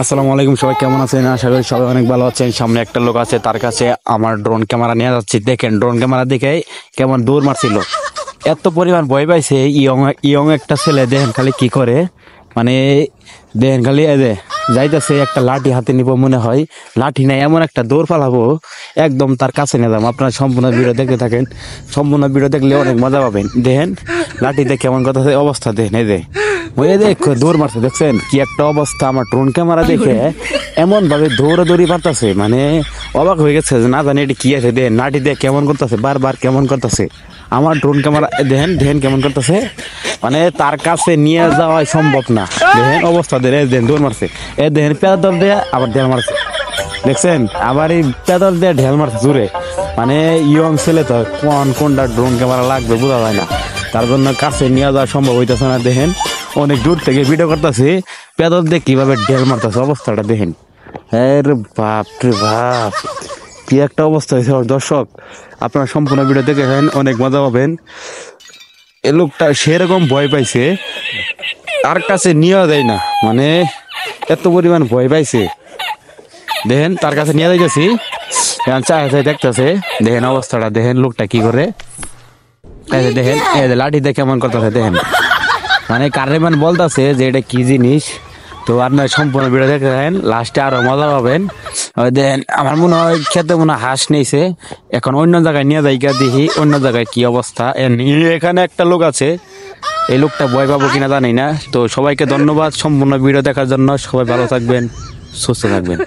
আসসালামু আলাইকুম, সবাই কেমন আছেন? আশা করি সবাই অনেক ভালো আছেন। সামনে একটা লোক আছে, তার কাছে আমার ড্রোন ক্যামেরা নিয়ে যাচ্ছি। দেখেন ড্রোন ক্যামেরা দেখে কেমন দৌড় মারছিল, এত পরিমাণ ভয় পাইছে। ইয়ং একটা ছেলে দেখেন খালি কি করে, মানে দেখেন খালি যাইতেছে একটা লাঠি হাতে নিব মনে হয়, লাঠি নাই এমন একটা দৌড় পালাবো, একদম তার কাছে নিয়ে যাবো। আপনারা সম্পূর্ণ ভিডিও দেখতে থাকেন, সম্পূর্ণ ভিডিও দেখলে অনেক মজা পাবেন। দেখেন লাঠি দেখে কেমন কথা অবস্থা, দেখেন ওই দৌড় মারছে, দেখছেন কি একটা অবস্থা। আমার ড্রোন ক্যামেরা দেখে এমন ভাবে দৌড়াদৌড়ি পারতেছে, মানে অবাক হয়ে গেছে যে না জানি এটা কি আছে। দেখেন লাঠি দিয়ে কেমন করতেছে, বারবার কেমন করতেছে। আমার ড্রোন ক্যামেরা দেখেন কেমন করতেছে, মানে তার কাছে নিয়ে যাওয়া সম্ভব না। দেখেন অবস্থা দেখেন দৌড় মারছে, দেখেন পেদল দিয়ে আবার ঢেল মারছে, দেখছেন আবার এই পেদল দিয়ে ঢেল মারছে জোরে। মানে ইয়ং ছেলে তো কোনটা ড্রোন ক্যামেরা লাগবে বোঝা যায় না, তার জন্য কাছে নিয়ে যাওয়া সম্ভব হইতেছে না। দেখেন অনেক দূর থেকে ভিডিও করতেছি, পেদল দিয়ে কিভাবে ঢেল মারতেছে, অবস্থাটা দেখেন। হ্যাঁ বাপ রে বাপ, কি একটা অবস্থা হয়েছে। দর্শক আপনারা সম্পূর্ণ ভিডিও দেখেন, অনেক মজা পাবেন। এ লোকটা সেরকম ভয় পাইছে, তার কাছে নিয়ে দেয় না, মানে এত পরিমাণ ভয় পাইছে। দেখেন তার কাছে নিয়ে যাইতেছি, চাই দেখতেছে। দেখেন অবস্থাটা দেখেন, লোকটা কি করে। দেখেন লাঠি দেখে কেমন করতেছে, দেখেন মানে কারেমান বলতেছে যে এটা কি জিনিস। তো আপনার সম্পূর্ণ ভিডিও দেখেন, লাস্টে আরো মজা পাবেন। দেখেন আমার মনে হয় খেতে মনে হয় হাঁস নিয়েছে, এখন অন্য জায়গায় নিয়ে যাই, দেখি অন্য জায়গায় কি অবস্থা। এখানে একটা লোক আছে, এই লোকটা ভয় পাবো কিনা জানি না। তো সবাইকে ধন্যবাদ সম্পূর্ণ ভিডিও দেখার জন্য। সবাই ভালো থাকবেন, সুস্থ থাকবেন।